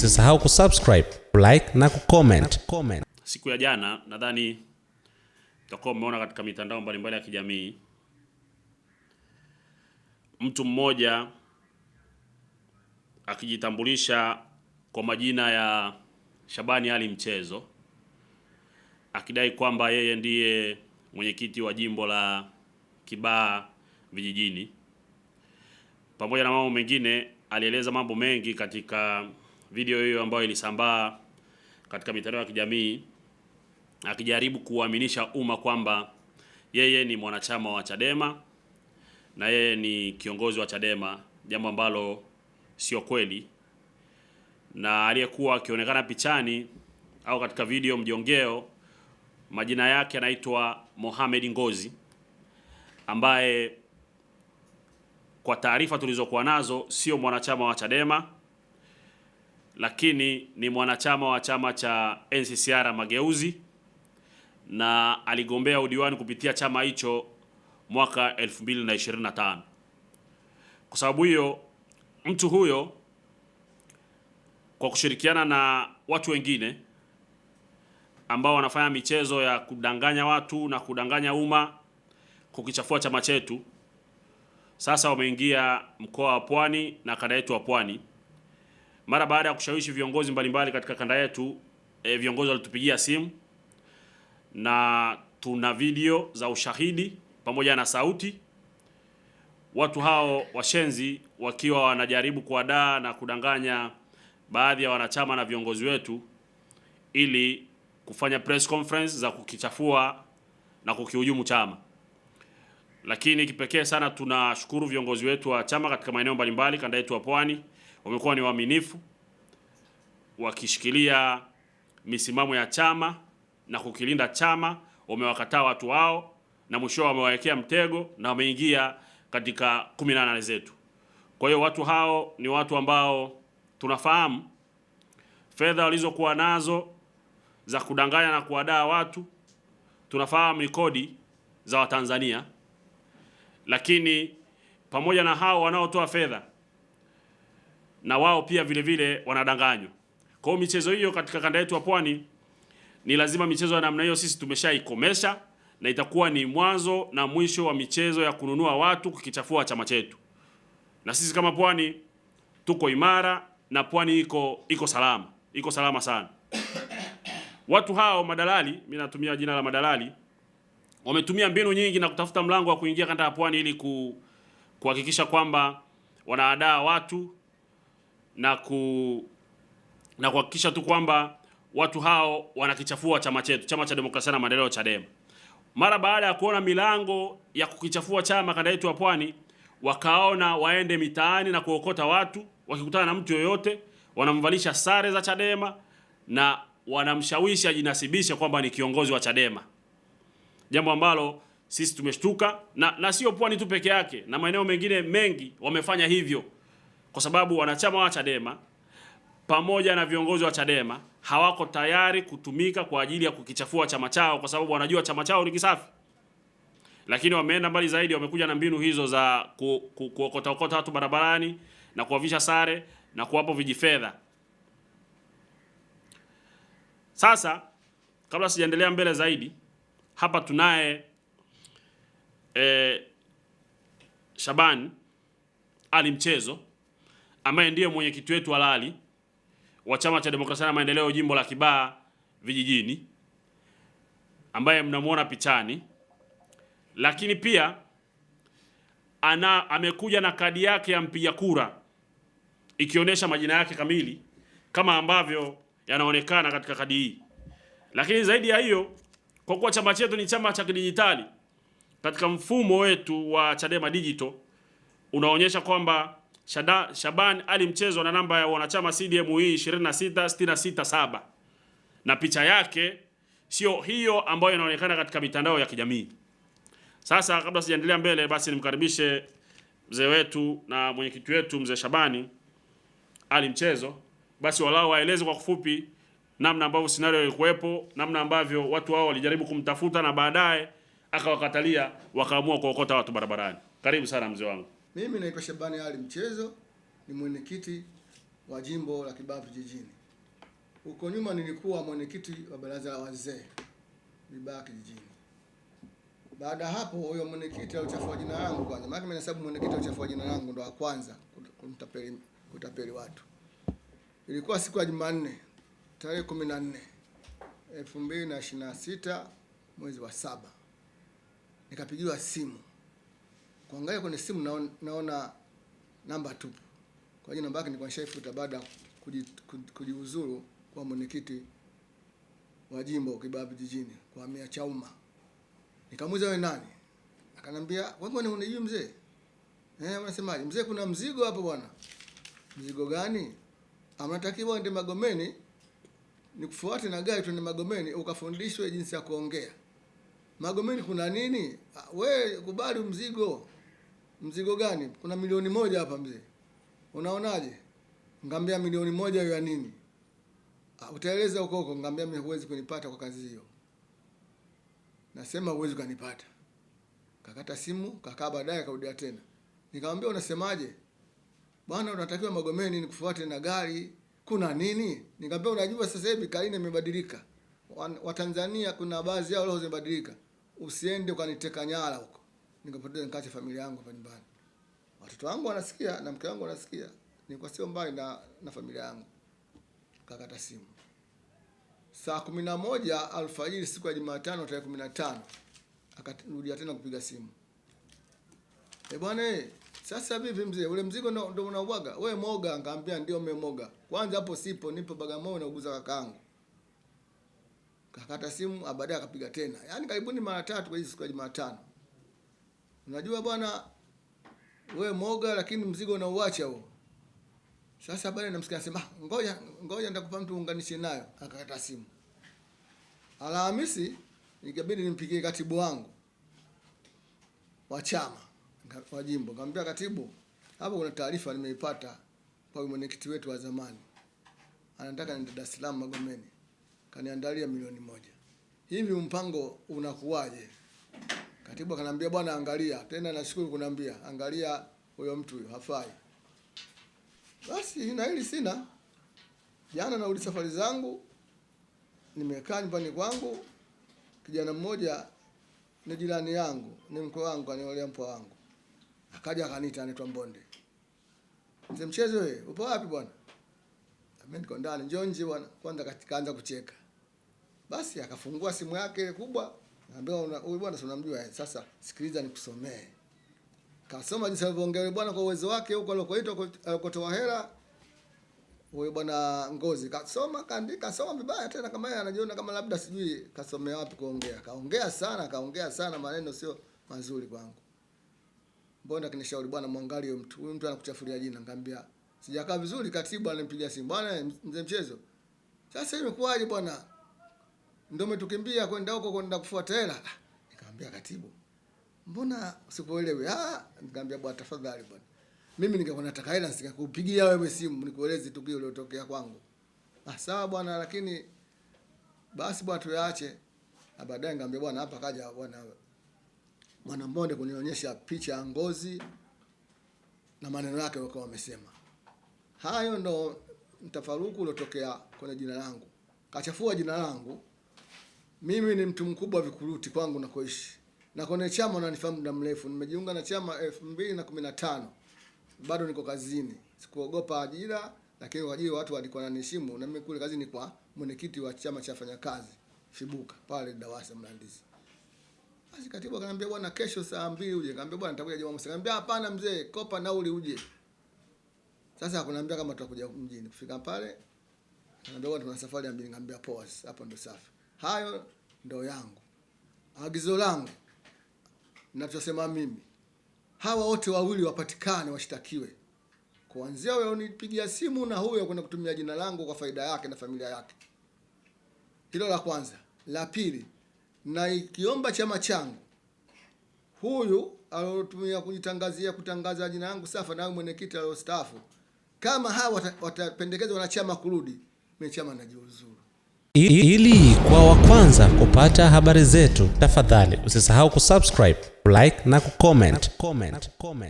Usisahau kusubscribe, like na kucomment. Siku ya jana nadhani mtakuwa umeona katika mitandao mbalimbali ya kijamii mtu mmoja akijitambulisha kwa majina ya Shabani Ali Mchezo, akidai kwamba yeye ndiye mwenyekiti wa jimbo la Kibaha Vijijini. Pamoja na mambo mengine, alieleza mambo mengi katika video hiyo ambayo ilisambaa katika mitandao ya kijamii, akijaribu kuaminisha umma kwamba yeye ni mwanachama wa Chadema na yeye ni kiongozi wa Chadema, jambo ambalo sio kweli. Na aliyekuwa akionekana pichani au katika video mjongeo, majina yake anaitwa Mohamed Ngozi, ambaye kwa taarifa tulizokuwa nazo sio mwanachama wa Chadema, lakini ni mwanachama wa chama cha NCCR Mageuzi, na aligombea udiwani kupitia chama hicho mwaka 2025. Kwa sababu hiyo, mtu huyo kwa kushirikiana na watu wengine ambao wanafanya michezo ya kudanganya watu na kudanganya umma kukichafua chama chetu, sasa wameingia mkoa wa Pwani na kanda yetu wa Pwani. Mara baada ya kushawishi viongozi mbalimbali katika kanda yetu, viongozi walitupigia simu na tuna video za ushahidi pamoja na sauti. Watu hao washenzi wakiwa wanajaribu kuadaa na kudanganya baadhi ya wanachama na viongozi wetu ili kufanya press conference za kukichafua na kukihujumu chama. Lakini kipekee sana tunashukuru viongozi wetu wa chama katika maeneo mbalimbali kanda yetu wa Pwani, wamekuwa ni waaminifu wakishikilia misimamo ya chama na kukilinda chama. Wamewakataa watu wao na mwisho wamewawekea mtego na wameingia katika 18 zetu. Kwa hiyo watu hao ni watu ambao tunafahamu fedha walizokuwa nazo za kudanganya na kuwadaa watu, tunafahamu ni kodi za Watanzania. Lakini pamoja na hao wanaotoa fedha, na wao pia vile vile wanadanganywa. Kwa hiyo michezo hiyo katika kanda yetu wa Pwani, ni lazima michezo ya namna hiyo sisi tumeshaikomesha, na itakuwa ni mwanzo na mwisho wa michezo ya kununua watu kukichafua chama chetu. Na sisi kama Pwani tuko imara na Pwani iko salama. Iko salama sana. Watu hao madalali, mimi natumia jina la madalali, wametumia mbinu nyingi na kutafuta mlango wa kuingia kanda ya Pwani ili kuhakikisha kwamba wanaadaa watu na kuhakikisha tu kwamba watu hao wanakichafua chama chetu, Chama cha Demokrasia na Maendeleo, Chadema. Mara baada ya kuona milango ya kukichafua chama kanda yetu ya Pwani, wakaona waende mitaani na kuokota watu. Wakikutana na mtu yoyote, wanamvalisha sare za Chadema na wanamshawishi ajinasibishe kwamba ni kiongozi wa Chadema. Jambo ambalo sisi tumeshtuka, na sio Pwani tu peke yake, na maeneo mengine mengi wamefanya hivyo, kwa sababu wanachama wa Chadema pamoja na viongozi wa Chadema hawako tayari kutumika kwa ajili ya kukichafua chama chao, kwa sababu wanajua chama chao ni kisafi. Lakini wameenda mbali zaidi, wamekuja na mbinu hizo za kuokota watu barabarani na kuwavisha sare na kuwapo vijifedha. Sasa kabla sijaendelea mbele zaidi, hapa tunaye Shabani Ali Mchezo, ambaye ndiye mwenyekiti wetu halali wa Chama cha Demokrasia na Maendeleo jimbo la Kibaha Vijijini, ambaye mnamuona pichani. Lakini pia amekuja na kadi yake ya mpiga kura ikionyesha majina yake kamili kama ambavyo yanaonekana katika kadi hii. Lakini zaidi ya hiyo, kwa kuwa chama chetu ni chama cha kidijitali, katika mfumo wetu wa Chadema Digital unaonyesha kwamba Shabani Ali Mchezo na namba ya wanachama CDME 26667, na picha yake sio hiyo ambayo inaonekana katika mitandao ya kijamii. Sasa kabla sijaendelea mbele, basi nimkaribishe mzee wetu na mwenyekiti wetu mzee Shabani Ali Mchezo, basi walau waeleze kwa kufupi namna ambavyo scenario ilikuwepo, namna ambavyo watu hao walijaribu kumtafuta na baadaye akawakatalia, wakaamua kuokota watu barabarani. Karibu sana mzee wangu. Mimi naitwa Shabani Ali Mchezo, ni mwenyekiti wa jimbo la Kibaha Vijijini. Huko nyuma nilikuwa mwenyekiti wa baraza la wazee Kibaha Vijijini. Baada hapo huyo mwenyekiti alichafua jina langu kwanza. Maana mimi nahesabu mwenyekiti alichafua jina langu ndo wa kwanza kutapeli watu. Ilikuwa siku ya Jumanne tarehe 14 2026 mwezi wa 7. Nikapigiwa simu. Kuangalia kwenye simu naona namba tupu. Kwa hiyo namba yake nilikuwa nishaifuta baada ya kujiuzuru kwa mwenyekiti wa jimbo Kibaha Vijijini kwa Mia Chauma. Nikamuuliza wewe nani? Akanambia, "Wewe unijui mzee?" Unasemaje? "Mzee, kuna mzigo hapo bwana." "Mzigo gani?" "Amnatakiwa ende Magomeni, nikufuate na gari twende Magomeni ukafundishwe jinsi ya kuongea." "Magomeni kuna nini?" "Wewe kubali mzigo." "Mzigo gani?" "Kuna milioni 1 hapa mzee." "Unaonaje?" Ngambia milioni 1 ya nini? "Utaeleza huko." Ngambia mimi huwezi kunipata kwa kazi hiyo. Nasema huwezi kunipata. Kakata simu, kakaa baadaye karudia tena. Nikamwambia unasemaje? "Bwana unatakiwa Magomeni nikufuate na gari. Kuna nini?" Nikamwambia unajua sasa hivi Kaine imebadilika. Watanzania kuna baadhi yao leo zimebadilika. Usiende ukaniteka nyara huko. Nikapoteza nikaacha familia yangu hapa nyumbani. Watoto wangu wanasikia na mke wangu anasikia. Nilikuwa sio mbali na familia yangu. Kakata simu. Saa 11 alfajiri siku ya Jumatano tarehe 15 akarudia tena kupiga simu. Bwana sasa vipi mzee? Ule mzigo ndo unauaga? Wewe moga?" Nikamwambia ndio mimi moga. "Kwanza hapo sipo, nipo Bagamoyo na uguza kakaangu." Kakata simu, baadaye akapiga tena. Yaani karibuni mara 3 kwa hizo siku ya Jumatano. "Unajua bwana wewe moga lakini mzigo unauacha huo." Sasa baadaye namsikia anasema, ngoja nitakupa mtu unganishe nayo." Akakata simu. Alhamisi ikabidi nimpigie katibu wangu wa chama wa jimbo. Nikamwambia, "Katibu, hapo kuna taarifa nimeipata kwa mwenyekiti wetu wa zamani. Anataka niende Dar es Salaam Magomeni. Kaniandalia milioni 1. Hivi mpango unakuwaje?" Katibu akanambia, "Bwana angalia." Tena nashukuru kuniambia, "Angalia huyo mtu huyo hafai." Basi na hili sina. Jana narudi safari zangu. Nimekaa nyumbani kwangu. Kijana mmoja ni jirani yangu, ni mkwe wangu, aniolea mpwa wangu. Akaja akaniita anaitwa Mbonde. "Mzee Mchezo wewe, upo wapi bwana?" "Mimi niko ndani." "Njoo nje bwana." Kwanza kaanza kucheka. Basi akafungua simu yake kubwa. Anambia, "Huyu bwana si unamjua? Sasa sikiliza nikusomee." Kasoma jinsi alivyoongea bwana kwa uwezo wake huko alikoitwa alikotoa hela. Huyo bwana Ngozi kasoma kaandika soma vibaya tena kama yeye anajiona kama labda sijui kasomea wapi kuongea. Kaongea sana maneno sio mazuri kwangu. Mbona kinishauri bwana muangalie mtu. Huyu mtu anakuchafulia jina. Nikamwambia sijakaa vizuri. Katibu ananipigia simu. "Bwana Mzee Mchezo. Sasa imekuwaje bwana? Ndio umetukimbia kwenda huko kwenda kufuata hela." Nikamwambia, "Katibu, mbona sikuelewi?" Nikamwambia, "Bwana tafadhali bwana. Mimi ningekuwa nataka hela nisingekupigia wewe simu nikueleze tukio lilotokea kwangu." "Sawa bwana lakini basi bwana tuyaache." Baadaye nikamwambia, "Bwana hapa kaja bwana Mbonde kunionyesha picha ya Ngozi na maneno yake wako wamesema." Hayo ndo mtafaruku uliotokea kwenye jina langu. Kachafua jina langu. Mimi ni mtu mkubwa vikuruti kwangu nakoishi. Na kwenye chama wananifahamu muda mrefu. Nimejiunga na chama 2015. Bado niko kazini. Sikuogopa ajira, lakini kwa ajili watu walikuwa wananiheshimu na mimi kule kazini kwa mwenyekiti wa chama cha wafanyakazi Fibuka pale Dawasa Mlandizi. Basi katibu akaniambia, "Bwana kesho saa 2 uje." Nikamwambia, "Bwana nitakuja Jumamosi." Akaniambia, "Hapana mzee, kopa nauli uje." Sasa akaniambia kama tutakuja mjini. Kufika pale akaniambia, "Bwana tuna safari ya mjini." Nikamwambia, "Poa, hapo ndo safi." Hayo ndo yangu. Agizo langu ninachosema mimi, hawa wote wawili wapatikane washtakiwe. Kuanzia wewe unipigia simu na huyo kwenda kutumia jina langu kwa faida yake na familia yake. Hilo la kwanza. La pili, na ikiomba chama changu huyu alotumia kutangaza jina langu safa na mwenyekiti aliyostaafu, kama hawa watapendekezwa na chama kurudi, mimi chama najiuzuru. Ili kwa wa kwanza kupata habari zetu, tafadhali usisahau kusubscribe, like na kucomment.